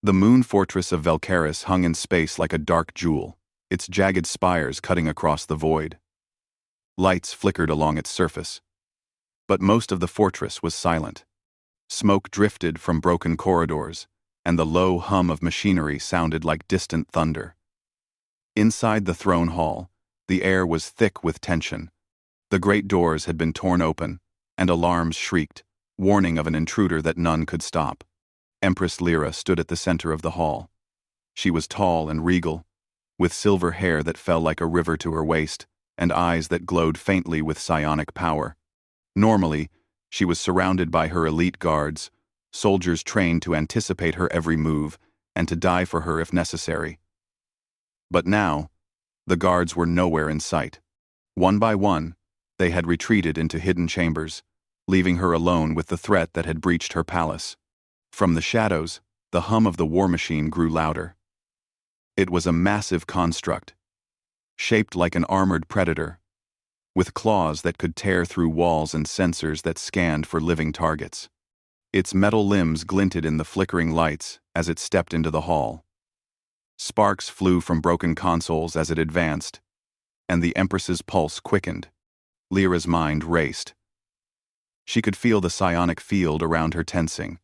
The moon fortress of Velcaris hung in space like a dark jewel, its jagged spires cutting across the void. Lights flickered along its surface. But most of the fortress was silent. Smoke drifted from broken corridors, and the low hum of machinery sounded like distant thunder. Inside the throne hall, the air was thick with tension. The great doors had been torn open, and alarms shrieked, warning of an intruder that none could stop. Empress Lyra stood at the center of the hall. She was tall and regal, with silver hair that fell like a river to her waist, and eyes that glowed faintly with psionic power. Normally, she was surrounded by her elite guards, soldiers trained to anticipate her every move and to die for her if necessary. But now, the guards were nowhere in sight. One by one, they had retreated into hidden chambers, leaving her alone with the threat that had breached her palace. From the shadows, the hum of the war machine grew louder. It was a massive construct, shaped like an armored predator, with claws that could tear through walls and sensors that scanned for living targets. Its metal limbs glinted in the flickering lights as it stepped into the hall. Sparks flew from broken consoles as it advanced, and the Empress's pulse quickened. Lyra's mind raced. She could feel the psionic field around her tensing.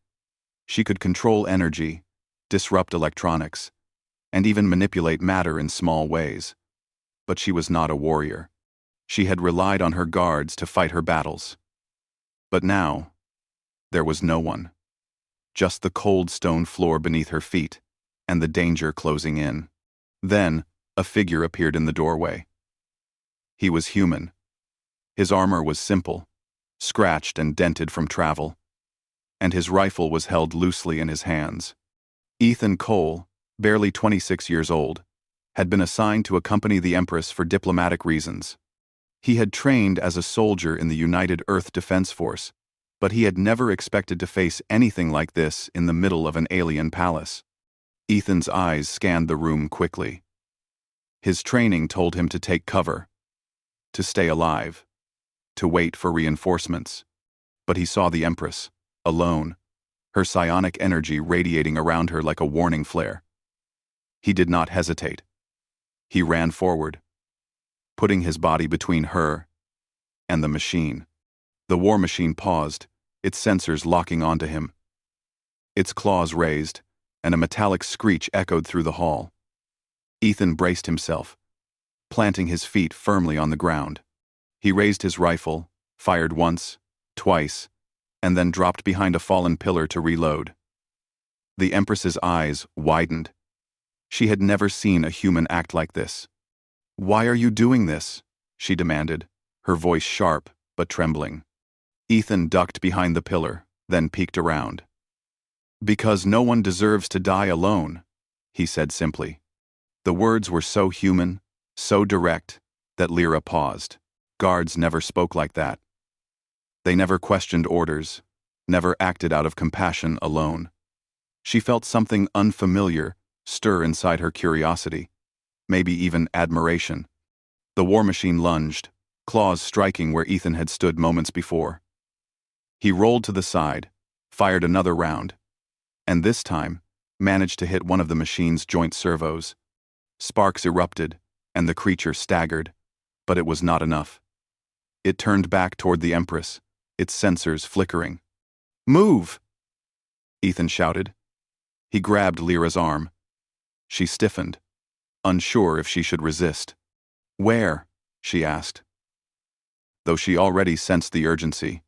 She could control energy, disrupt electronics, and even manipulate matter in small ways. But she was not a warrior. She had relied on her guards to fight her battles. But now, there was no one. Just the cold stone floor beneath her feet, and the danger closing in. Then, a figure appeared in the doorway. He was human. His armor was simple, scratched and dented from travel, and his rifle was held loosely in his hands. Ethan Cole, barely 26 years old, had been assigned to accompany the Empress for diplomatic reasons. He had trained as a soldier in the United Earth Defense Force, but he had never expected to face anything like this in the middle of an alien palace. Ethan's eyes scanned the room quickly. His training told him to take cover, to stay alive, to wait for reinforcements. But he saw the Empress, alone, her psionic energy radiating around her like a warning flare. He did not hesitate. He ran forward, putting his body between her and the machine. The war machine paused, its sensors locking onto him. Its claws raised, and a metallic screech echoed through the hall. Ethan braced himself, planting his feet firmly on the ground. He raised his rifle, fired once, twice, and then dropped behind a fallen pillar to reload. The Empress's eyes widened. She had never seen a human act like this. "Why are you doing this?" she demanded, her voice sharp but trembling. Ethan ducked behind the pillar, then peeked around. "Because no one deserves to die alone," he said simply. The words were so human, so direct, that Lyra paused. Guards never spoke like that. They never questioned orders, never acted out of compassion alone. She felt something unfamiliar stir inside her curiosity, maybe even admiration. The war machine lunged, claws striking where Ethan had stood moments before. He rolled to the side, fired another round, and this time managed to hit one of the machine's joint servos. Sparks erupted, and the creature staggered, but it was not enough. It turned back toward the Empress, its sensors flickering. "Move!" Ethan shouted. He grabbed Lyra's arm. She stiffened, unsure if she should resist. "Where?" she asked, though she already sensed the urgency.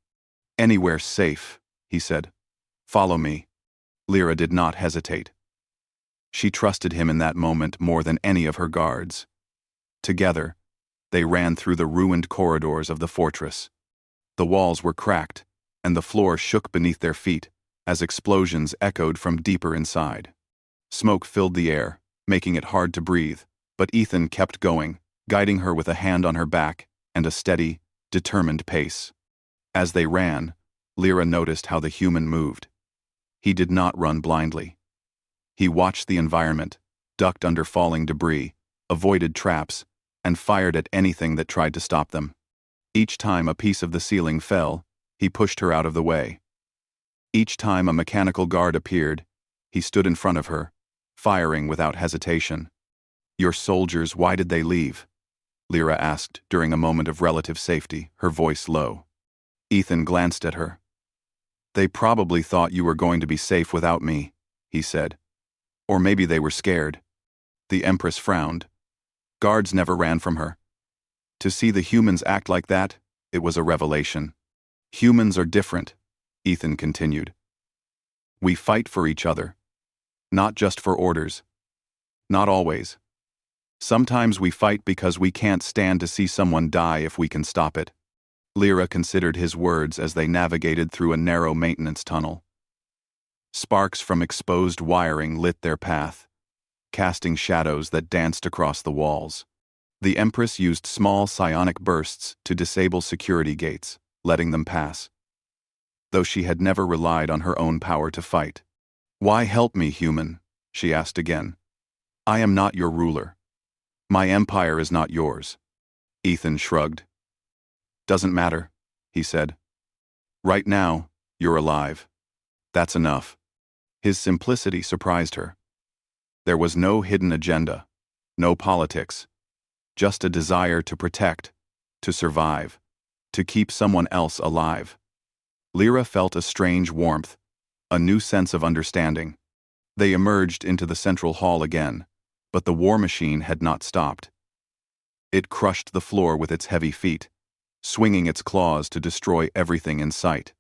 "Anywhere safe," he said. "Follow me." Lyra did not hesitate. She trusted him in that moment more than any of her guards. Together, they ran through the ruined corridors of the fortress. The walls were cracked, and the floor shook beneath their feet as explosions echoed from deeper inside. Smoke filled the air, making it hard to breathe, but Ethan kept going, guiding her with a hand on her back and a steady, determined pace. As they ran, Lyra noticed how the human moved. He did not run blindly. He watched the environment, ducked under falling debris, avoided traps, and fired at anything that tried to stop them. Each time a piece of the ceiling fell, he pushed her out of the way. Each time a mechanical guard appeared, He stood in front of her, firing without hesitation. "Your soldiers, why did they leave?" Lyra asked during a moment of relative safety, her voice low. Ethan glanced at her. "They probably thought you were going to be safe without me," he said. "Or maybe they were scared." The Empress frowned. Guards never ran from her. To see the humans act like that, it was a revelation. "Humans are different," Ethan continued. "We fight for each other. Not just for orders. Not always. Sometimes we fight because we can't stand to see someone die if we can stop it." Lyra considered his words as they navigated through a narrow maintenance tunnel. Sparks from exposed wiring lit their path, casting shadows that danced across the walls. The Empress used small psionic bursts to disable security gates, letting them pass. Though she had never relied on her own power to fight. "Why help me, human?" she asked again. "I am not your ruler. My empire is not yours." Ethan shrugged. "Doesn't matter," he said. "Right now, you're alive. That's enough." His simplicity surprised her. There was no hidden agenda, no politics, just a desire to protect, to survive, to keep someone else alive. Lyra felt a strange warmth, a new sense of understanding. They emerged into the central hall again, but the war machine had not stopped. It crushed the floor with its heavy feet, swinging its claws to destroy everything in sight.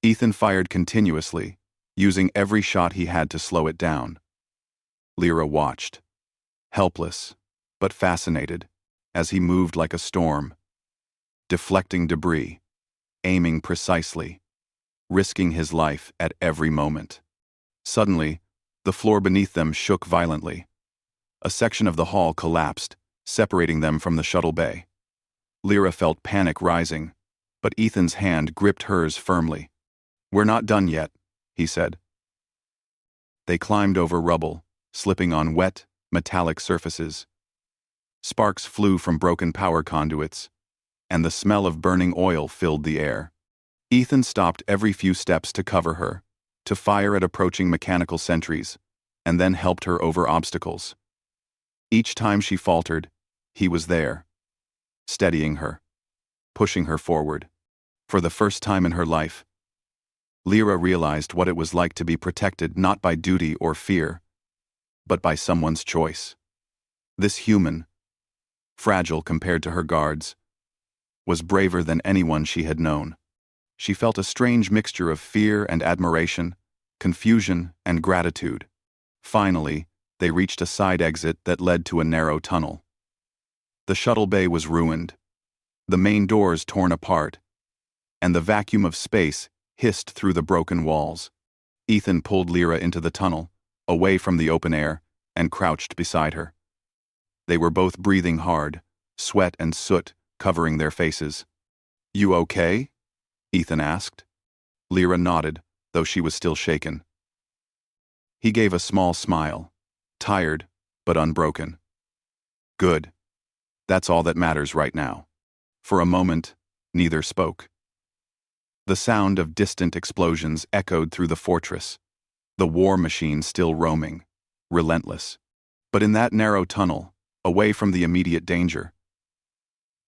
Ethan fired continuously, using every shot he had to slow it down. Lyra watched, helpless, but fascinated, as he moved like a storm, deflecting debris, aiming precisely, risking his life at every moment. Suddenly, the floor beneath them shook violently. A section of the hall collapsed, separating them from the shuttle bay. Lyra felt panic rising, but Ethan's hand gripped hers firmly. "We're not done yet," he said. They climbed over rubble, slipping on wet, metallic surfaces. Sparks flew from broken power conduits, and the smell of burning oil filled the air. Ethan stopped every few steps to cover her, to fire at approaching mechanical sentries, and then helped her over obstacles. Each time she faltered, he was there, steadying her, pushing her forward. For the first time in her life, Lyra realized what it was like to be protected not by duty or fear, but by someone's choice. This human, fragile compared to her guards, was braver than anyone she had known. She felt a strange mixture of fear and admiration, confusion and gratitude. Finally, they reached a side exit that led to a narrow tunnel. The shuttle bay was ruined, the main doors torn apart, and the vacuum of space hissed through the broken walls. Ethan pulled Lyra into the tunnel, away from the open air, and crouched beside her. They were both breathing hard, sweat and soot covering their faces. "You okay?" Ethan asked. Lyra nodded, though she was still shaken. He gave a small smile, tired but unbroken. "Good. That's all that matters right now." For a moment, neither spoke. The sound of distant explosions echoed through the fortress, the war machine still roaming, relentless. But in that narrow tunnel, away from the immediate danger,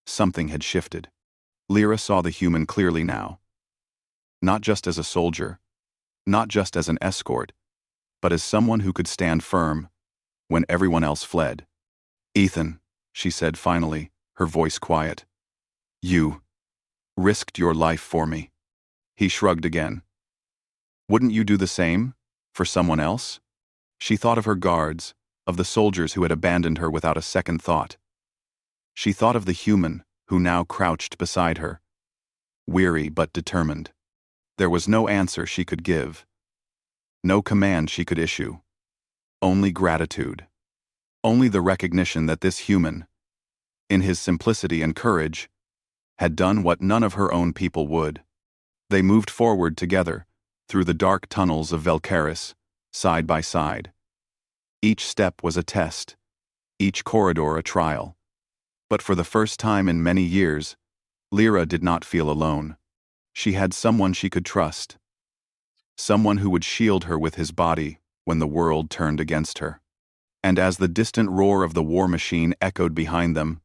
something had shifted. Lyra saw the human clearly now. Not just as a soldier, not just as an escort, but as someone who could stand firm when everyone else fled. "Ethan," she said finally, her voice quiet. "You risked your life for me." He shrugged again. "Wouldn't you do the same? For someone else?" She thought of her guards, of the soldiers who had abandoned her without a second thought. She thought of the human who now crouched beside her, weary but determined. There was no answer she could give, no command she could issue, only gratitude, only the recognition that this human, in his simplicity and courage, had done what none of her own people would. They moved forward together, through the dark tunnels of Valkyris, side by side. Each step was a test, each corridor a trial. But for the first time in many years, Lyra did not feel alone. She had someone she could trust. Someone who would shield her with his body when the world turned against her. And as the distant roar of the war machine echoed behind them,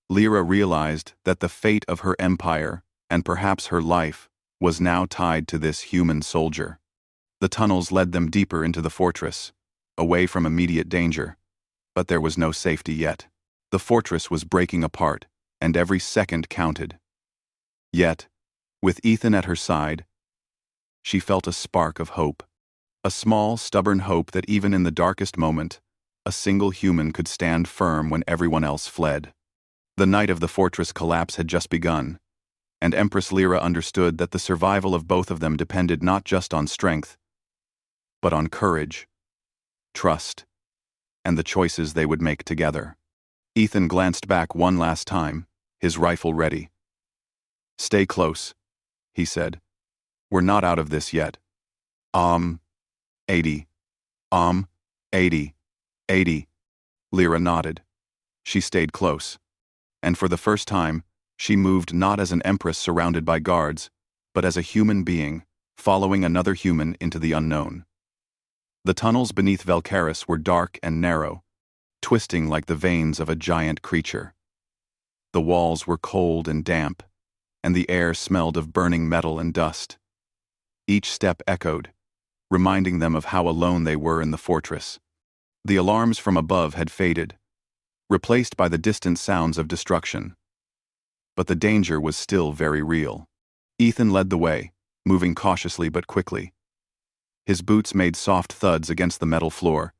Lyra realized that the fate of her empire, and perhaps her life, was now tied to this human soldier. The tunnels led them deeper into the fortress, away from immediate danger, but there was no safety yet. The fortress was breaking apart, and every second counted. Yet, with Ethan at her side, she felt a spark of hope. A small, stubborn hope that even in the darkest moment, a single human could stand firm when everyone else fled. The night of the fortress collapse had just begun, and Empress Lyra understood that the survival of both of them depended not just on strength, but on courage, trust, and the choices they would make together. Ethan glanced back one last time, his rifle ready. "Stay close," he said. "We're not out of this yet." 80. 80. 80. Lyra nodded. She stayed close. And for the first time, she moved not as an empress surrounded by guards, but as a human being, following another human into the unknown. The tunnels beneath Valkaris were dark and narrow, twisting like the veins of a giant creature. The walls were cold and damp, and the air smelled of burning metal and dust. Each step echoed, reminding them of how alone they were in the fortress. The alarms from above had faded, replaced by the distant sounds of destruction. But the danger was still very real. Ethan led the way, moving cautiously but quickly. His boots made soft thuds against the metal floor,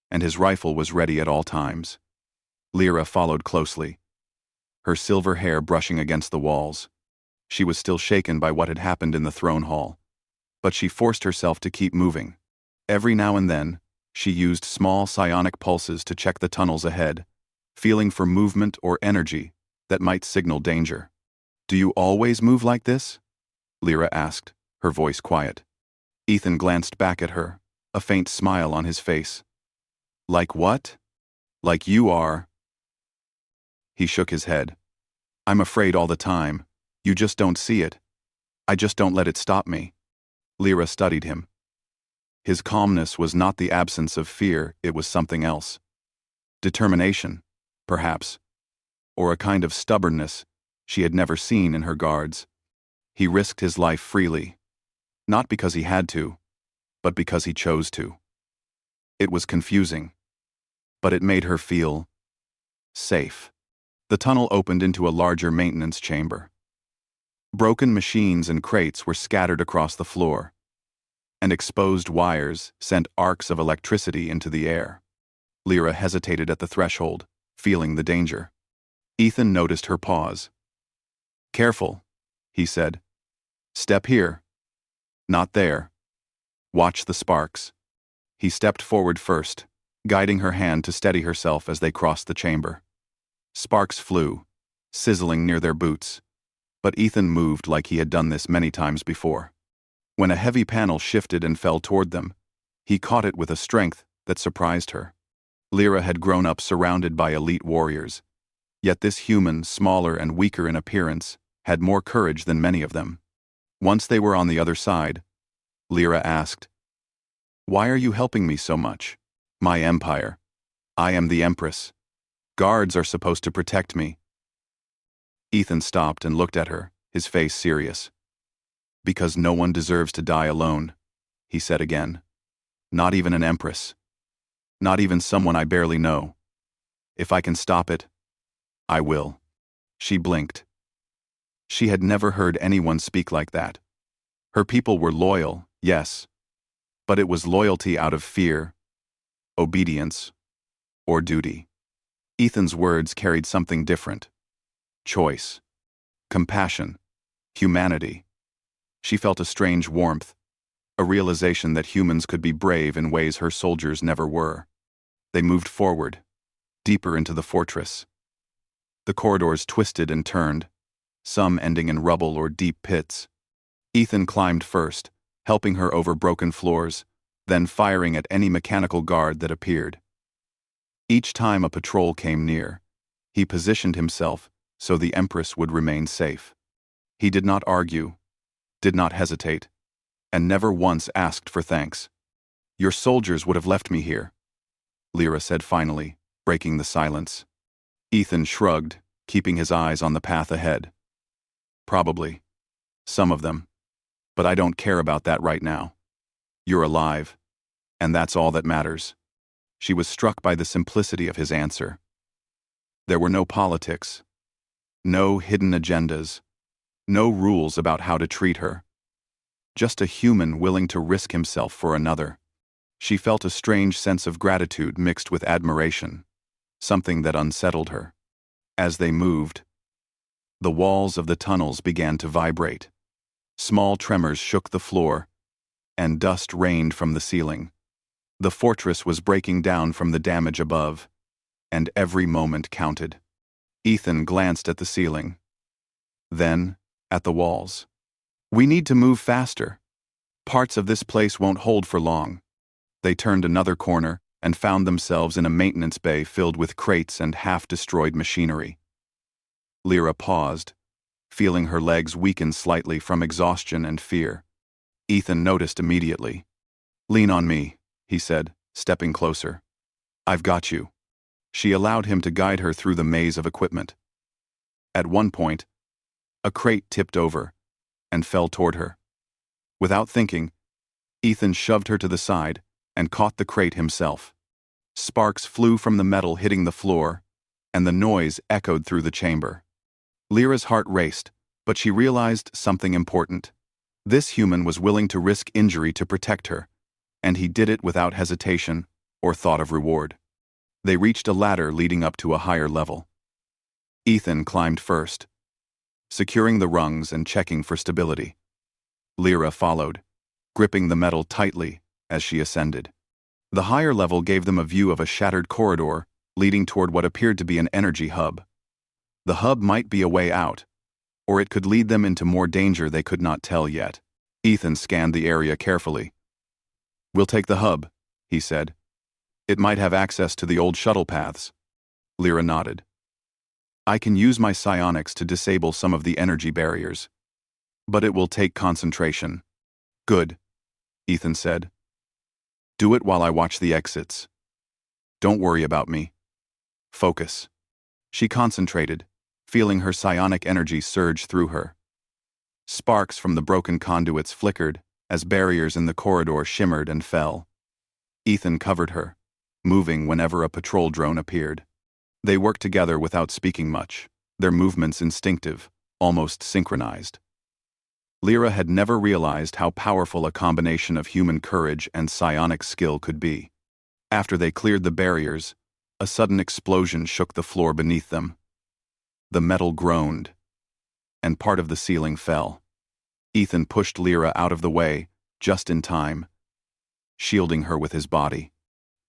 and his rifle was ready at all times. Lyra followed closely, her silver hair brushing against the walls. She was still shaken by what had happened in the throne hall, but she forced herself to keep moving. Every now and then, she used small psionic pulses to check the tunnels ahead, feeling for movement or energy that might signal danger. "Do you always move like this?" Lyra asked, her voice quiet. Ethan glanced back at her, a faint smile on his face. "Like what?" "Like you are." He shook his head. "I'm afraid all the time. You just don't see it. I just don't let it stop me." Lyra studied him. His calmness was not the absence of fear, it was something else. Determination, perhaps, or a kind of stubbornness she had never seen in her guards. He risked his life freely, not because he had to, but because he chose to. It was confusing, but it made her feel safe. The tunnel opened into a larger maintenance chamber. Broken machines and crates were scattered across the floor, and exposed wires sent arcs of electricity into the air. Lyra hesitated at the threshold, feeling the danger. Ethan noticed her pause. "Careful," he said. "Step here. Not there. Watch the sparks." He stepped forward first, guiding her hand to steady herself as they crossed the chamber. Sparks flew, sizzling near their boots, but Ethan moved like he had done this many times before. When a heavy panel shifted and fell toward them, he caught it with a strength that surprised her. Lyra had grown up surrounded by elite warriors, yet this human, smaller and weaker in appearance, had more courage than many of them. Once they were on the other side, Lyra asked, "Why are you helping me so much?" "My empire. I am the Empress. Guards are supposed to protect me." Ethan stopped and looked at her, his face serious. "Because no one deserves to die alone," he said again. "Not even an empress. Not even someone I barely know. If I can stop it, I will." She blinked. She had never heard anyone speak like that. Her people were loyal, yes, but it was loyalty out of fear, obedience, or duty. Ethan's words carried something different. Choice, compassion, humanity. She felt a strange warmth, a realization that humans could be brave in ways her soldiers never were. They moved forward, deeper into the fortress. The corridors twisted and turned, some ending in rubble or deep pits. Ethan climbed first, helping her over broken floors, then firing at any mechanical guard that appeared. Each time a patrol came near, he positioned himself so the Empress would remain safe. He did not argue, did not hesitate, and never once asked for thanks. Your soldiers would have left me here, Lyra said finally, breaking the silence. Ethan shrugged, keeping his eyes on the path ahead. Probably. Some of them. But I don't care about that right now. You're alive, and that's all that matters. She was struck by the simplicity of his answer. There were no politics, no hidden agendas, no rules about how to treat her. Just a human willing to risk himself for another. She felt a strange sense of gratitude mixed with admiration, something that unsettled her. As they moved, the walls of the tunnels began to vibrate. Small tremors shook the floor, and dust rained from the ceiling. The fortress was breaking down from the damage above, and every moment counted. Ethan glanced at the ceiling, then at the walls. We need to move faster. Parts of this place won't hold for long. They turned another corner and found themselves in a maintenance bay filled with crates and half-destroyed machinery. Lyra paused, feeling her legs weaken slightly from exhaustion and fear. Ethan noticed immediately. Lean on me, he said, stepping closer. I've got you. She allowed him to guide her through the maze of equipment. At one point, a crate tipped over and fell toward her. Without thinking, Ethan shoved her to the side and caught the crate himself. Sparks flew from the metal hitting the floor, and the noise echoed through the chamber. Lyra's heart raced, but she realized something important. This human was willing to risk injury to protect her, and he did it without hesitation or thought of reward. They reached a ladder leading up to a higher level. Ethan climbed first, securing the rungs and checking for stability. Lyra followed, gripping the metal tightly as she ascended. The higher level gave them a view of a shattered corridor leading toward what appeared to be an energy hub. The hub might be a way out, or it could lead them into more danger they could not tell yet. Ethan scanned the area carefully. We'll take the hub, he said. It might have access to the old shuttle paths. Lyra nodded. I can use my psionics to disable some of the energy barriers. But it will take concentration. Good, Ethan said. Do it while I watch the exits. Don't worry about me. Focus. She concentrated, feeling her psionic energy surge through her. Sparks from the broken conduits flickered as barriers in the corridor shimmered and fell. Ethan covered her, moving whenever a patrol drone appeared. They worked together without speaking much, their movements instinctive, almost synchronized. Lyra had never realized how powerful a combination of human courage and psionic skill could be. After they cleared the barriers, a sudden explosion shook the floor beneath them. The metal groaned, and part of the ceiling fell. Ethan pushed Lyra out of the way, just in time, shielding her with his body.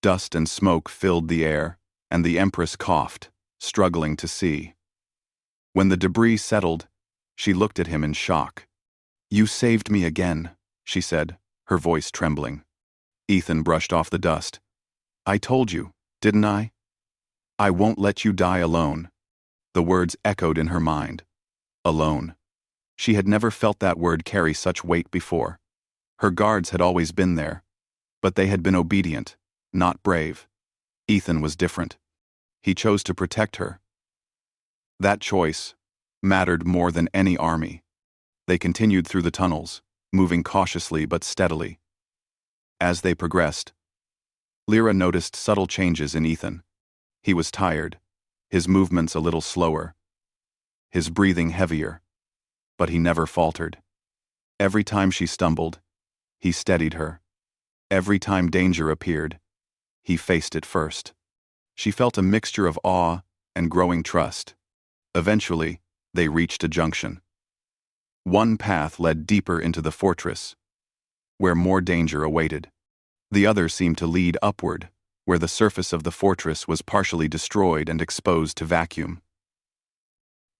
Dust and smoke filled the air, and the Empress coughed, struggling to see. When the debris settled, she looked at him in shock. You saved me again, she said, her voice trembling. Ethan brushed off the dust. I told you, didn't I? I won't let you die alone. The words echoed in her mind. Alone. She had never felt that word carry such weight before. Her guards had always been there, but they had been obedient, not brave. Ethan was different. He chose to protect her. That choice mattered more than any army. They continued through the tunnels, moving cautiously but steadily. As they progressed, Lyra noticed subtle changes in Ethan. He was tired, his movements a little slower, his breathing heavier, but he never faltered. Every time she stumbled, he steadied her. Every time danger appeared, he faced it first. She felt a mixture of awe and growing trust. Eventually, they reached a junction. One path led deeper into the fortress, where more danger awaited. The other seemed to lead upward, where the surface of the fortress was partially destroyed and exposed to vacuum.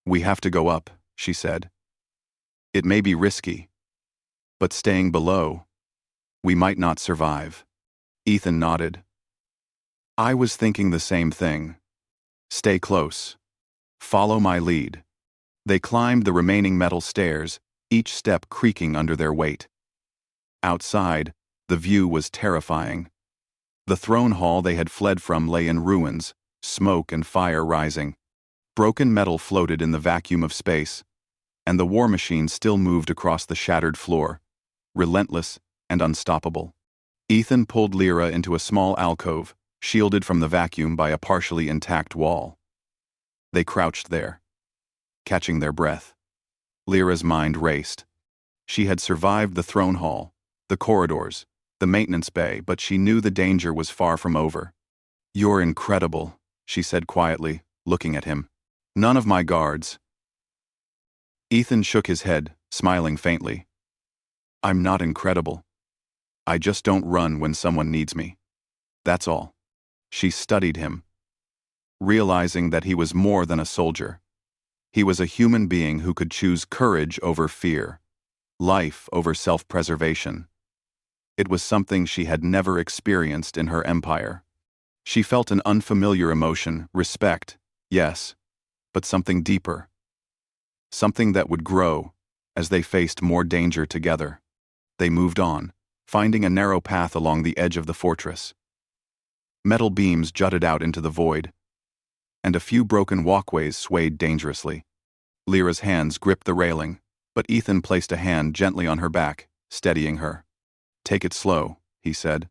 We have to go up, she said. It may be risky, but staying below, we might not survive. Ethan nodded. I was thinking the same thing. Stay close. Follow my lead. They climbed the remaining metal stairs, each step creaking under their weight. Outside, The view was terrifying. The throne hall they had fled from lay in ruins, smoke and fire rising. Broken metal floated in the vacuum of space, and the war machine still moved across the shattered floor, relentless and unstoppable. Ethan pulled Lyra into a small alcove, shielded from the vacuum by a partially intact wall. They crouched there, catching their breath. Lyra's mind raced. She had survived the throne hall, the corridors, the maintenance bay, but she knew the danger was far from over. "You're incredible," she said quietly, looking at him. "None of my guards." Ethan shook his head, smiling faintly. "I'm not incredible. I just don't run when someone needs me. That's all." She studied him, realizing that he was more than a soldier. He was a human being who could choose courage over fear, life over self-preservation. It was something she had never experienced in her empire. She felt an unfamiliar emotion, respect, yes, but something deeper. Something that would grow as they faced more danger together. They moved on, finding a narrow path along the edge of the fortress. Metal beams jutted out into the void, and a few broken walkways swayed dangerously. Lyra's hands gripped the railing, but Ethan placed a hand gently on her back, steadying her. "Take it slow," he said.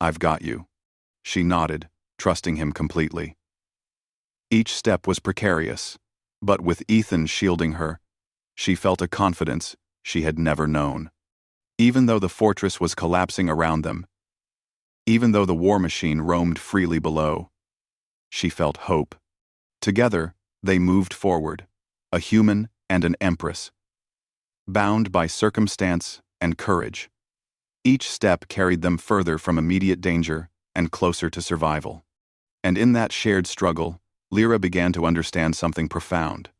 "I've got you." She nodded, trusting him completely. Each step was precarious, but with Ethan shielding her, she felt a confidence she had never known. Even though the fortress was collapsing around them, even though the war machine roamed freely below, she felt hope. Together, they moved forward, a human and an empress, bound by circumstance and courage. Each step carried them further from immediate danger and closer to survival. And in that shared struggle, Lyra began to understand something profound.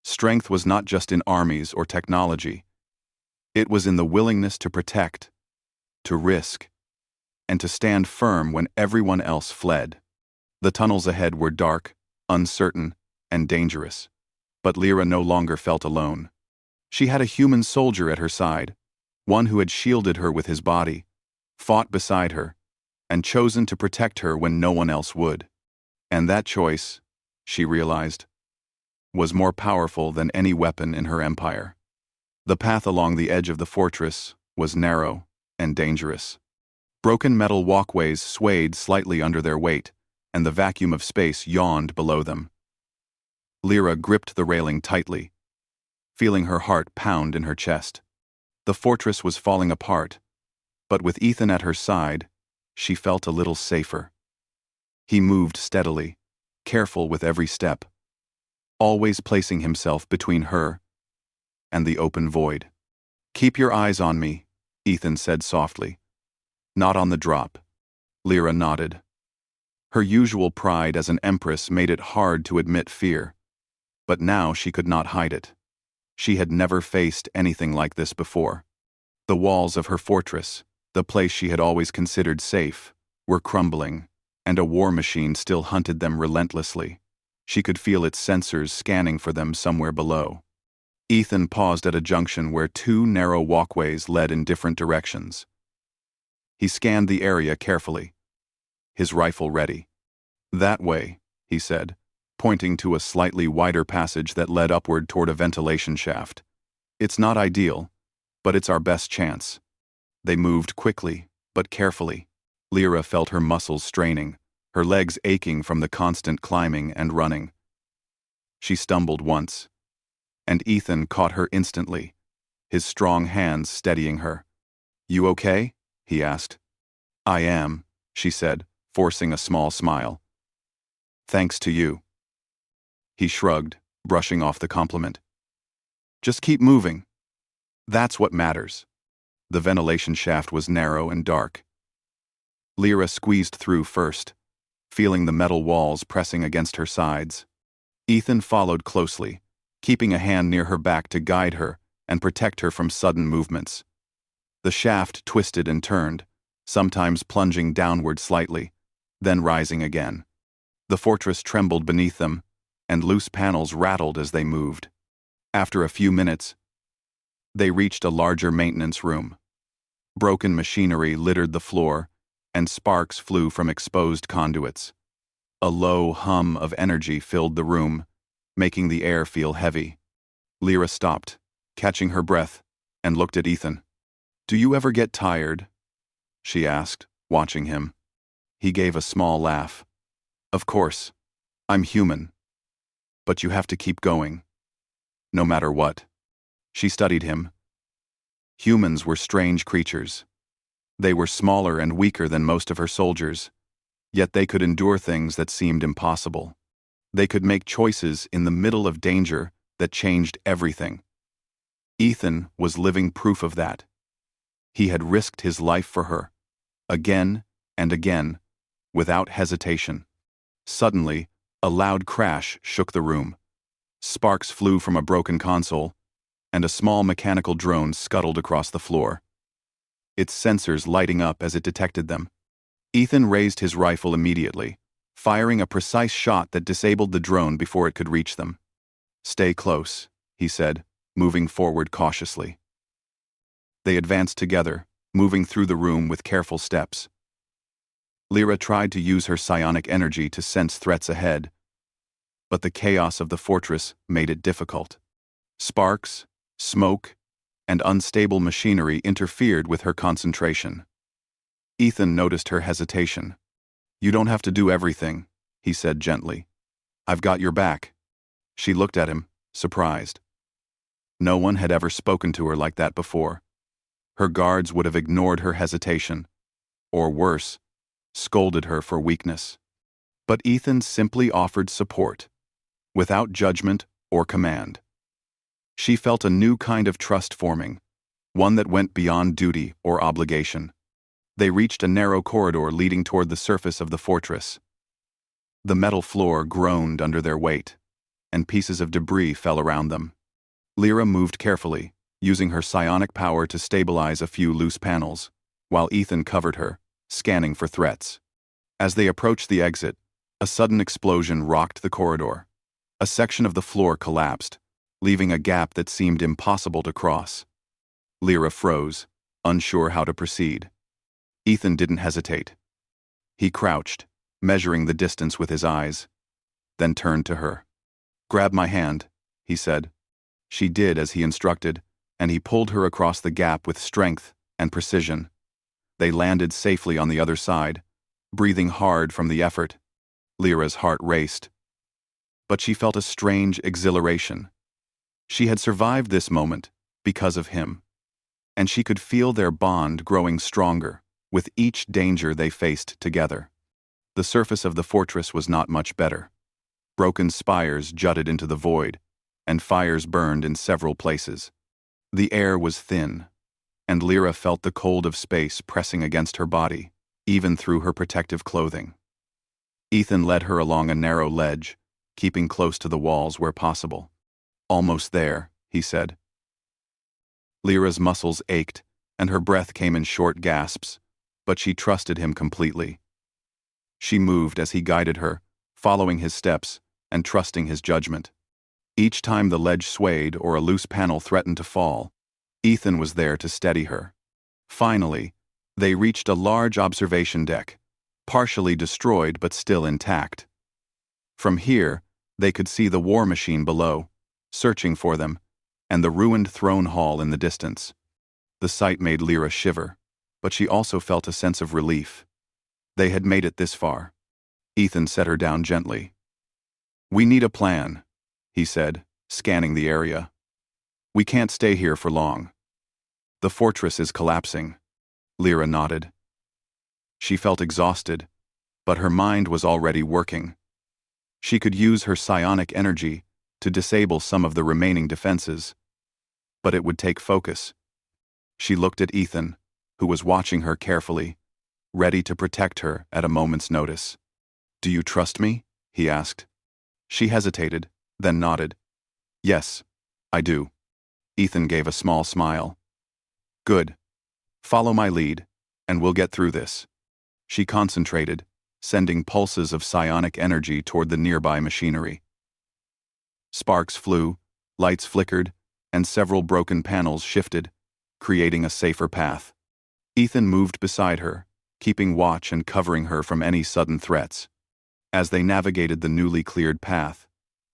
Strength was not just in armies or technology. It was in the willingness to protect, to risk, and to stand firm when everyone else fled. The tunnels ahead were dark, uncertain, and dangerous, but Lyra no longer felt alone. She had a human soldier at her side, one who had shielded her with his body, fought beside her, and chosen to protect her when no one else would. And that choice, she realized, was more powerful than any weapon in her empire. The path along the edge of the fortress was narrow and dangerous. Broken metal walkways swayed slightly under their weight, and the vacuum of space yawned below them. Lyra gripped the railing tightly, feeling her heart pound in her chest. The fortress was falling apart, but with Ethan at her side, she felt a little safer. He moved steadily, careful with every step, always placing himself between her and the open void. "Keep your eyes on me," Ethan said softly. "Not on the drop." Lyra nodded. Her usual pride as an empress made it hard to admit fear, but now she could not hide it. She had never faced anything like this before. The walls of her fortress, the place she had always considered safe, were crumbling, and a war machine still hunted them relentlessly. She could feel its sensors scanning for them somewhere below. Ethan paused at a junction where two narrow walkways led in different directions. He scanned the area carefully, his rifle ready. "That way," he said, pointing to a slightly wider passage that led upward toward a ventilation shaft. "It's not ideal, but it's our best chance." They moved quickly, but carefully. Lyra felt her muscles straining, her legs aching from the constant climbing and running. She stumbled once, and Ethan caught her instantly, his strong hands steadying her. "You okay?" he asked. "I am," she said, forcing a small smile. "Thanks to you." He shrugged, brushing off the compliment. "Just keep moving. That's what matters." The ventilation shaft was narrow and dark. Lyra squeezed through first, feeling the metal walls pressing against her sides. Ethan followed closely, keeping a hand near her back to guide her and protect her from sudden movements. The shaft twisted and turned, sometimes plunging downward slightly, then rising again. The fortress trembled beneath them, and loose panels rattled as they moved. After a few minutes, they reached a larger maintenance room. Broken machinery littered the floor, and sparks flew from exposed conduits. A low hum of energy filled the room, making the air feel heavy. Lyra stopped, catching her breath, and looked at Ethan. "Do you ever get tired?" she asked, watching him. He gave a small laugh. "Of course. I'm human. But you have to keep going. No matter what." She studied him. Humans were strange creatures. They were smaller and weaker than most of her soldiers, yet they could endure things that seemed impossible. They could make choices in the middle of danger that changed everything. Ethan was living proof of that. He had risked his life for her, again and again, without hesitation. Suddenly, a loud crash shook the room. Sparks flew from a broken console, and a small mechanical drone scuttled across the floor, its sensors lighting up as it detected them. Ethan raised his rifle immediately, firing a precise shot that disabled the drone before it could reach them. "Stay close," he said, moving forward cautiously. They advanced together, moving through the room with careful steps. Lyra tried to use her psionic energy to sense threats ahead, but the chaos of the fortress made it difficult. Sparks, smoke, and unstable machinery interfered with her concentration. Ethan noticed her hesitation. "You don't have to do everything," he said gently. "I've got your back." She looked at him, surprised. No one had ever spoken to her like that before. Her guards would have ignored her hesitation, or worse, scolded her for weakness. But Ethan simply offered support, without judgment or command. She felt a new kind of trust forming, one that went beyond duty or obligation. They reached a narrow corridor leading toward the surface of the fortress. The metal floor groaned under their weight, and pieces of debris fell around them. Lyra moved carefully, using her psionic power to stabilize a few loose panels, while Ethan covered her, scanning for threats. As they approached the exit, a sudden explosion rocked the corridor. A section of the floor collapsed, leaving a gap that seemed impossible to cross. Lyra froze, unsure how to proceed. Ethan didn't hesitate. He crouched, measuring the distance with his eyes, then turned to her. "Grab my hand," he said. She did as he instructed, and he pulled her across the gap with strength and precision. They landed safely on the other side, breathing hard from the effort. Lyra's heart raced. But she felt a strange exhilaration. She had survived this moment because of him, and she could feel their bond growing stronger with each danger they faced together. The surface of the fortress was not much better. Broken spires jutted into the void, and fires burned in several places. The air was thin, and Lyra felt the cold of space pressing against her body, even through her protective clothing. Ethan led her along a narrow ledge, keeping close to the walls where possible. "Almost there," he said. Lyra's muscles ached, and her breath came in short gasps, but she trusted him completely. She moved as he guided her, following his steps and trusting his judgment. Each time the ledge swayed or a loose panel threatened to fall, Ethan was there to steady her. Finally, they reached a large observation deck, partially destroyed but still intact. From here, they could see the war machine below, searching for them, and the ruined throne hall in the distance. The sight made Lyra shiver, but she also felt a sense of relief. They had made it this far. Ethan set her down gently. "We need a plan," he said, scanning the area. "We can't stay here for long." "The fortress is collapsing." Lyra nodded. She felt exhausted, but her mind was already working. She could use her psionic energy to disable some of the remaining defenses, but it would take focus. She looked at Ethan, who was watching her carefully, ready to protect her at a moment's notice. "Do you trust me?" he asked. She hesitated, then nodded. "Yes, I do." Ethan gave a small smile. "Good. Follow my lead, and we'll get through this." She concentrated, sending pulses of psionic energy toward the nearby machinery. Sparks flew, lights flickered, and several broken panels shifted, creating a safer path. Ethan moved beside her, keeping watch and covering her from any sudden threats. As they navigated the newly cleared path,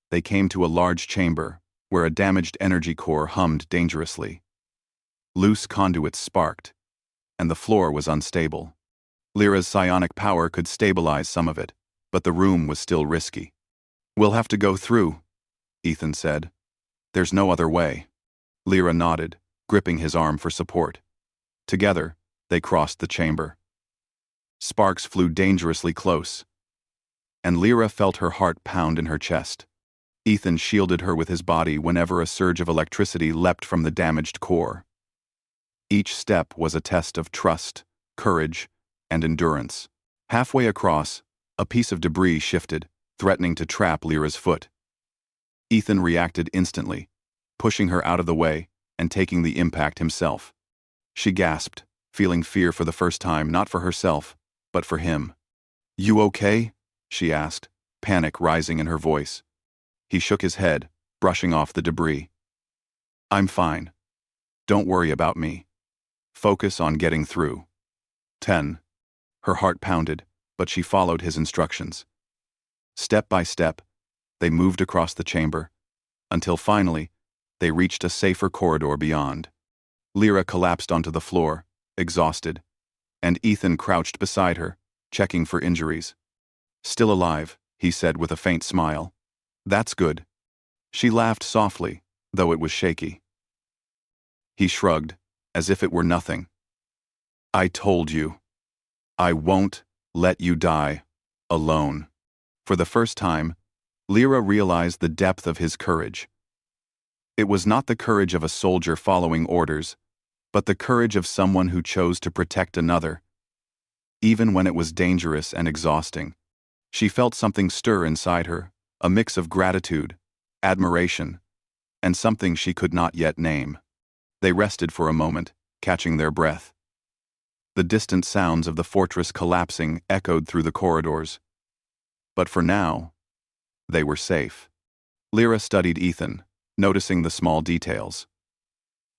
they came to a large chamber where a damaged energy core hummed dangerously. Loose conduits sparked, and the floor was unstable. Lyra's psionic power could stabilize some of it, but the room was still risky. "We'll have to go through," Ethan said. "There's no other way." Lyra nodded, gripping his arm for support. Together, they crossed the chamber. Sparks flew dangerously close, and Lyra felt her heart pound in her chest. Ethan shielded her with his body whenever a surge of electricity leapt from the damaged core. Each step was a test of trust, courage, and endurance. Halfway across, a piece of debris shifted, threatening to trap Lyra's foot. Ethan reacted instantly, pushing her out of the way and taking the impact himself. She gasped, feeling fear for the first time, not for herself, but for him. "You okay?" she asked, panic rising in her voice. He shook his head, brushing off the debris. "I'm fine. Don't worry about me. Focus on getting through." 10. Her heart pounded, but she followed his instructions. Step by step, they moved across the chamber, until finally, they reached a safer corridor beyond. Lyra collapsed onto the floor, exhausted, and Ethan crouched beside her, checking for injuries. "Still alive," he said with a faint smile. "That's good." She laughed softly, though it was shaky. He shrugged, as if it were nothing. "I told you. I won't let you die alone." For the first time, Lyra realized the depth of his courage. It was not the courage of a soldier following orders, but the courage of someone who chose to protect another. Even when it was dangerous and exhausting, she felt something stir inside her, a mix of gratitude, admiration, and something she could not yet name. They rested for a moment, catching their breath. The distant sounds of the fortress collapsing echoed through the corridors. But for now, they were safe. Lyra studied Ethan, noticing the small details.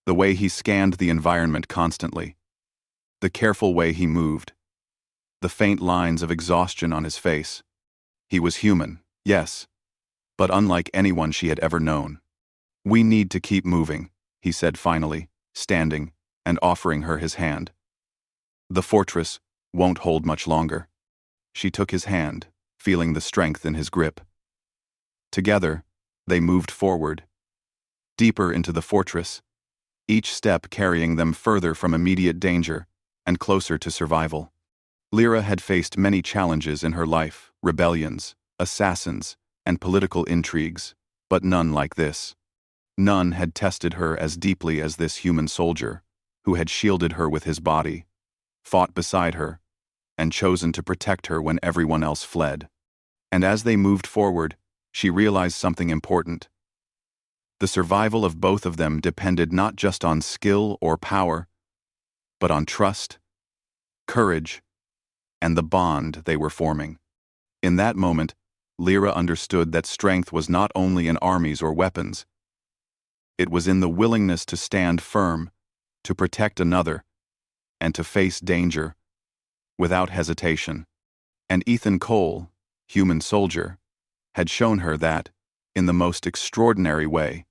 The way he scanned the environment constantly. The careful way he moved. The faint lines of exhaustion on his face. He was human, yes, but unlike anyone she had ever known. "We need to keep moving," he said finally, standing and offering her his hand. "The fortress won't hold much longer." She took his hand, feeling the strength in his grip. Together, they moved forward, deeper into the fortress, each step carrying them further from immediate danger and closer to survival. Lyra had faced many challenges in her life, rebellions, assassins, and political intrigues, but none like this. None had tested her as deeply as this human soldier, who had shielded her with his body, fought beside her, and chosen to protect her when everyone else fled. And as they moved forward, she realized something important. The survival of both of them depended not just on skill or power, but on trust, courage, and the bond they were forming. In that moment, Lyra understood that strength was not only in armies or weapons. It was in the willingness to stand firm, to protect another, and to face danger without hesitation. And Ethan Cole, human soldier, had shown her that, in the most extraordinary way,